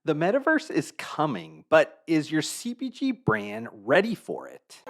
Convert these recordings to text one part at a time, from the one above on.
The metaverse is coming, but is your CPG brand ready for it?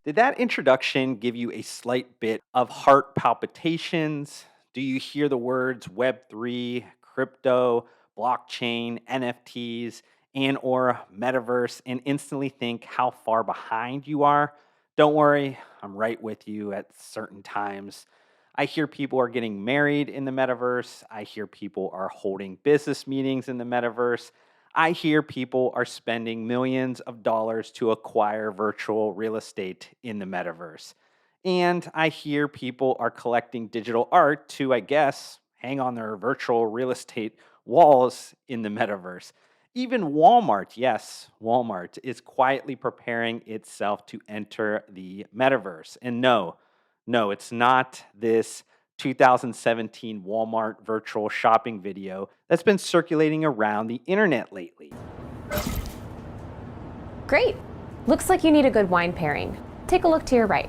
Did that introduction give you a slight bit of heart palpitations? Do you hear the words Web3, crypto, blockchain, NFTs, and or metaverse and instantly think how far behind you are? Don't worry, I'm right with you at certain times. I hear people are getting married in the metaverse. I hear people are holding business meetings in the metaverse. I hear people are spending millions of dollars to acquire virtual real estate in the metaverse. And I hear people are collecting digital art to, I guess, hang on their virtual real estate walls in the metaverse. Even Walmart, yes, Walmart is quietly preparing itself to enter the metaverse. And no, it's not this 2017 Walmart virtual shopping video that's been circulating around the internet lately. Great. Looks like you need a good wine pairing. Take a look to your right.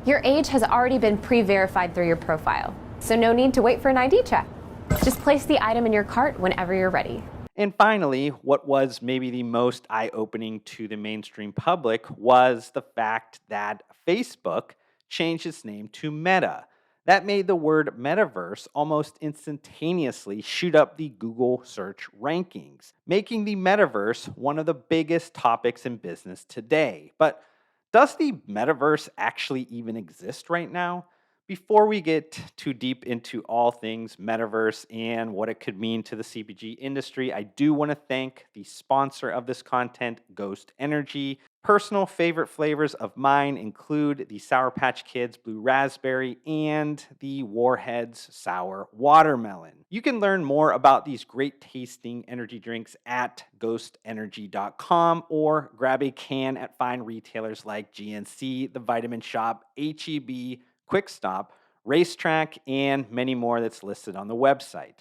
Your age has already been pre-verified through your profile, so no need to wait for an ID check. Just place the item in your cart whenever you're ready. And finally, what was maybe the most eye opening to the mainstream public was the fact that Facebook changed its name to Meta. That made the word metaverse almost instantaneously shoot up the Google search rankings, making the metaverse one of the biggest topics in business today. But does the metaverse actually even exist right now? Before we get too deep into all things metaverse and what it could mean to the CPG industry, I do want to thank the sponsor of this content, Ghost Energy. Personal favorite flavors of mine include the Sour Patch Kids Blue Raspberry and the Warheads Sour Watermelon. You can learn more about these great tasting energy drinks at ghostenergy.com or grab a can at fine retailers like GNC, The Vitamin Shop, HEB, Quick Stop, Racetrack, and many more that's listed on the website.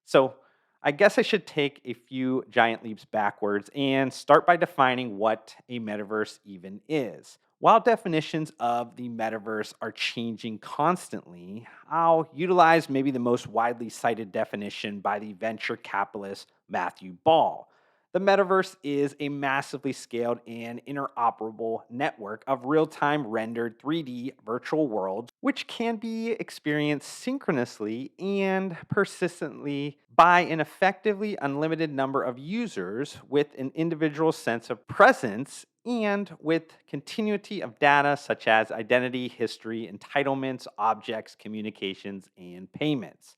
So I guess I should take a few giant leaps backwards and start by defining what a metaverse even is. While definitions of the metaverse are changing constantly, I'll utilize maybe the most widely cited definition by the venture capitalist Matthew Ball. The metaverse is a massively scaled and interoperable network of real time rendered 3D virtual worlds, which can be experienced synchronously and persistently by an effectively unlimited number of users with an individual sense of presence and with continuity of data such as identity, history, entitlements, objects, communications, and payments.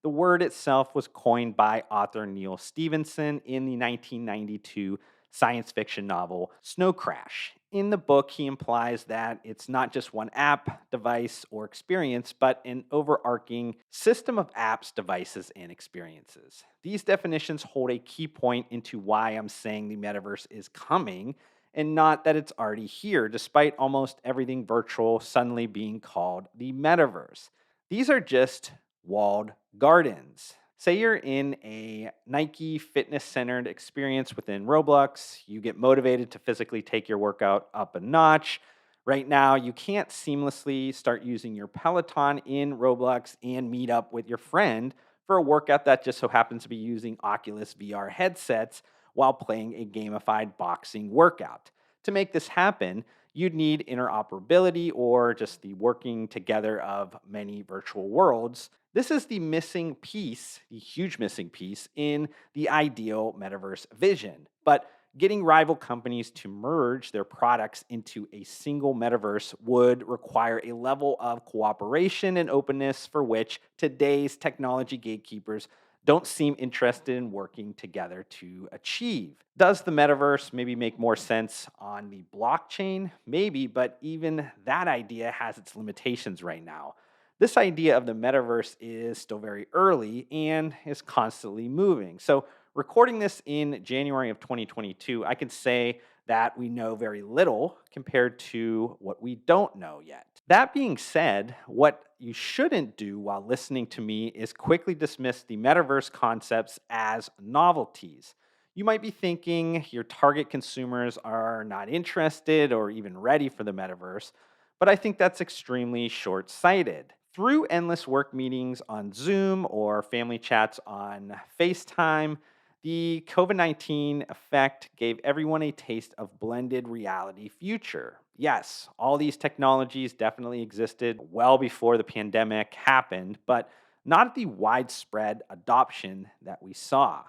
The word itself was coined by author Neil Stephenson in the 1992 science fiction novel Snow Crash. In the book, he implies that it's not just one app, device, or experience, but an overarching system of apps, devices, and experiences. These definitions hold a key point into why I'm saying the metaverse is coming and not that it's already here, despite almost everything virtual suddenly being called the metaverse. These are just walled gardens. Say you're in a Nike fitness centered experience within Roblox, you get motivated to physically take your workout up a notch. Right now, you can't seamlessly start using your Peloton in Roblox and meet up with your friend for a workout that just so happens to be using Oculus VR headsets while playing a gamified boxing workout. To make this happen, you'd need interoperability or just the working together of many virtual worlds. This is the missing piece, the huge missing piece in the ideal metaverse vision. But getting rival companies to merge their products into a single metaverse would require a level of cooperation and openness for which today's technology gatekeepers don't seem interested in working together to achieve. Does the metaverse maybe make more sense on the blockchain? Maybe, but even that idea has its limitations right now. This idea of the metaverse is still very early and is constantly moving. So, recording this in January of 2022, I can say that we know very little compared to what we don't know yet. That being said, what you shouldn't do while listening to me is quickly dismiss the metaverse concepts as novelties. You might be thinking your target consumers are not interested or even ready for the metaverse, but I think that's extremely short sighted. Through endless work meetings on Zoom or family chats on FaceTime, the COVID 19 effect gave everyone a taste of blended reality future. Yes, all these technologies definitely existed well before the pandemic happened, but not at the widespread adoption that we saw.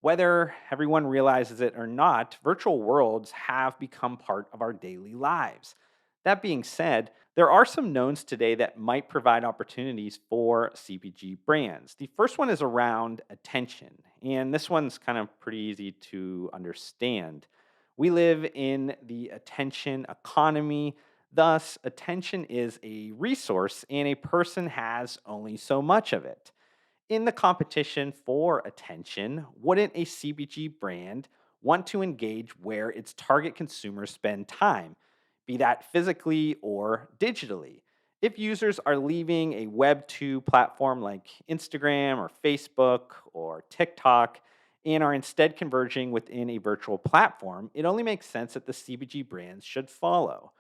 Whether everyone realizes it or not, virtual worlds have become part of our daily lives. That being said, there are some knowns today that might provide opportunities for CPG brands. The first one is around attention, and this one's kind of pretty easy to understand. We live in the attention economy. Thus, attention is a resource, and a person has only so much of it. In the competition for attention, wouldn't a CPG brand want to engage where its target consumers spend time, be that physically or digitally? If users are leaving a Web 2 platform like Instagram or Facebook or TikTok and are instead converging within a virtual platform, it only makes sense that the CPG brands should follow.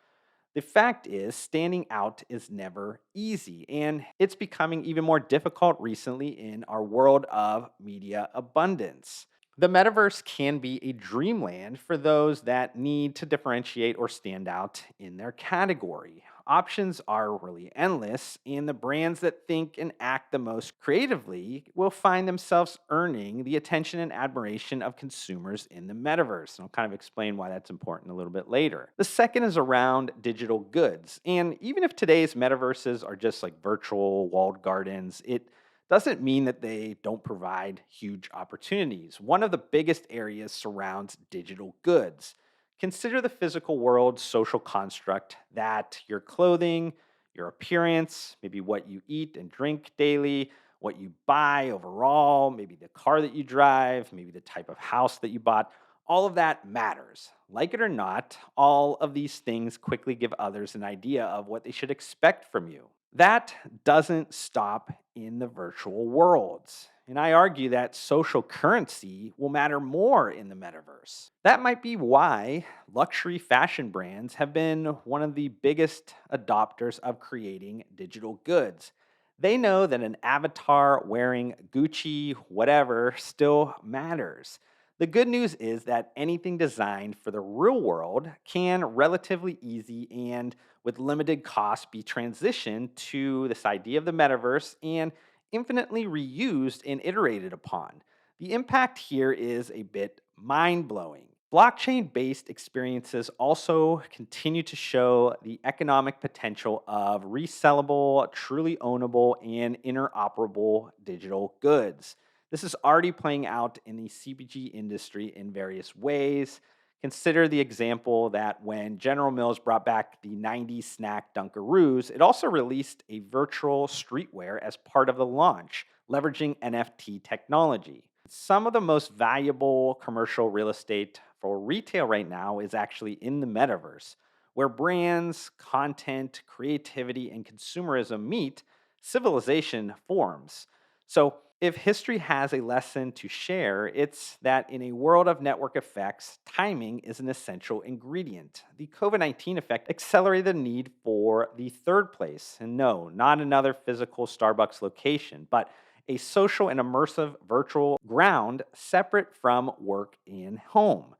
The fact is, standing out is never easy, and it's becoming even more difficult recently in our world of media abundance. The metaverse can be a dreamland for those that need to differentiate or stand out in their category. Options are really endless, and the brands that think and act the most creatively will find themselves earning the attention and admiration of consumers in the metaverse. And I'll kind of explain why that's important a little bit later. The second is around digital goods. And even if today's metaverses are just like virtual walled gardens, it doesn't mean that they don't provide huge opportunities. One of the biggest areas surrounds digital goods. Consider the physical world's social construct that your clothing, your appearance, maybe what you eat and drink daily, what you buy overall, maybe the car that you drive, maybe the type of house that you bought, all of that matters. Like it or not, all of these things quickly give others an idea of what they should expect from you. That doesn't stop in the virtual worlds. And I argue that social currency will matter more in the metaverse. That might be why luxury fashion brands have been one of the biggest adopters of creating digital goods. They know that an avatar wearing Gucci, whatever, still matters. The good news is that anything designed for the real world can relatively easy and with limited cost be transitioned to this idea of the metaverse and infinitely reused and iterated upon. The impact here is a bit mind blowing. Blockchain based experiences also continue to show the economic potential of resellable, truly ownable, and interoperable digital goods. This is already playing out in the CPG industry in various ways. Consider the example that when General Mills brought back the 90s snack Dunkaroos, it also released a virtual streetwear as part of the launch, leveraging NFT technology. Some of the most valuable commercial real estate for retail right now is actually in the metaverse, where brands, content, creativity, and consumerism meet, civilization forms. So, if history has a lesson to share, it's that in a world of network effects, timing is an essential ingredient. The COVID 19 effect accelerated the need for the third place. And no, not another physical Starbucks location, but a social and immersive virtual ground separate from work and home.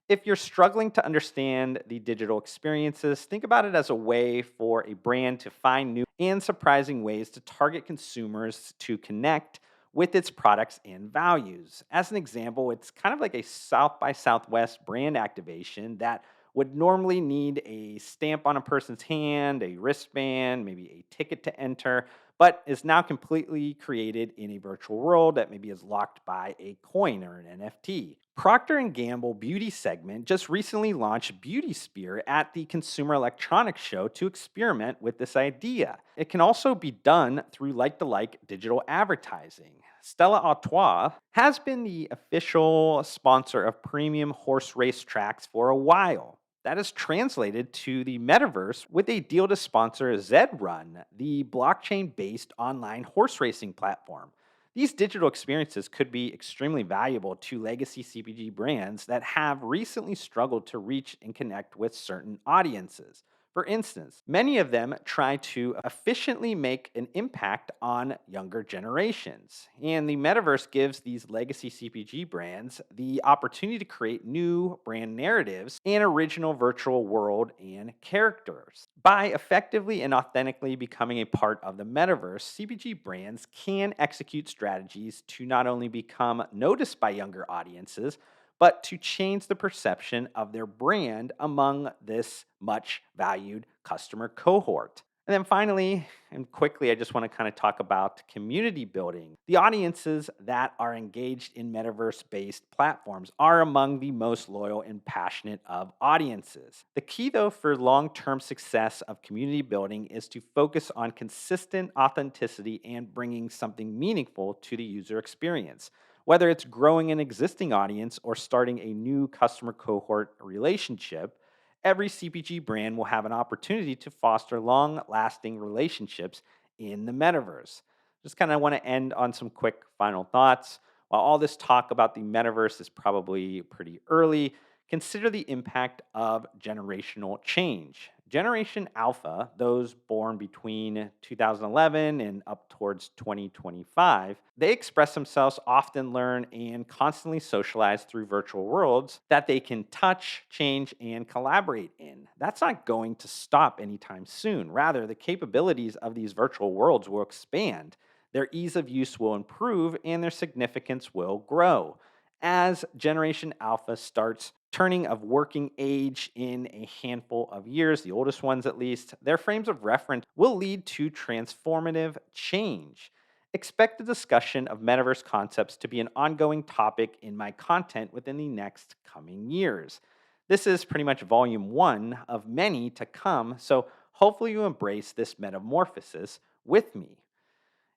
If you're struggling to understand the digital experiences, think about it as a way for a brand to find new and surprising ways to target consumers to connect with its products and values. As an example, it's kind of like a South by Southwest brand activation that would normally need a stamp on a person's hand, a wristband, maybe a ticket to enter, but is now completely created in a virtual world that maybe is locked by a coin or an NFT. Procter and Gamble beauty segment just recently launched Beauty Spear at the Consumer Electronics Show to experiment with this idea. It can also be done through like-to-like digital advertising. Stella Artois has been the official sponsor of premium horse race tracks for a while. That is translated to the metaverse with a deal to sponsor Zed Run, the blockchain based online horse racing platform. These digital experiences could be extremely valuable to legacy CPG brands that have recently struggled to reach and connect with certain audiences. For instance, many of them try to efficiently make an impact on younger generations. And the metaverse gives these legacy CPG brands the opportunity to create new brand narratives and original virtual world and characters. By effectively and authentically becoming a part of the metaverse, CPG brands can execute strategies to not only become noticed by younger audiences, but to change the perception of their brand among this much valued customer cohort. And then finally, and quickly, I just want to kind of talk about community building. The audiences that are engaged in metaverse based platforms are among the most loyal and passionate of audiences. The key, though, for long term success of community building is to focus on consistent authenticity and bringing something meaningful to the user experience. Whether it's growing an existing audience or starting a new customer cohort relationship, every CPG brand will have an opportunity to foster long lasting relationships in the metaverse. Just kind of want to end on some quick final thoughts. While all this talk about the metaverse is probably pretty early, consider the impact of generational change. Generation Alpha, those born between 2011 and up towards 2025, they express themselves, often learn, and constantly socialize through virtual worlds that they can touch, change, and collaborate in. That's not going to stop anytime soon. Rather, the capabilities of these virtual worlds will expand, their ease of use will improve, and their significance will grow. As Generation Alpha starts turning of working age in a handful of years, the oldest ones at least, their frames of reference will lead to transformative change. Expect the discussion of metaverse concepts to be an ongoing topic in my content within the next coming years. This is pretty much volume one of many to come, so hopefully you embrace this metamorphosis with me.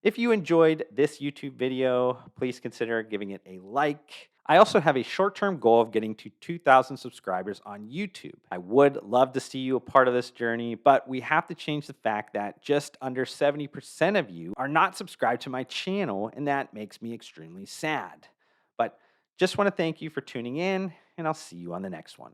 If you enjoyed this YouTube video, please consider giving it a like. I also have a short term goal of getting to 2,000 subscribers on YouTube. I would love to see you a part of this journey, but we have to change the fact that just under 70% of you are not subscribed to my channel, and that makes me extremely sad. But just want to thank you for tuning in, and I'll see you on the next one.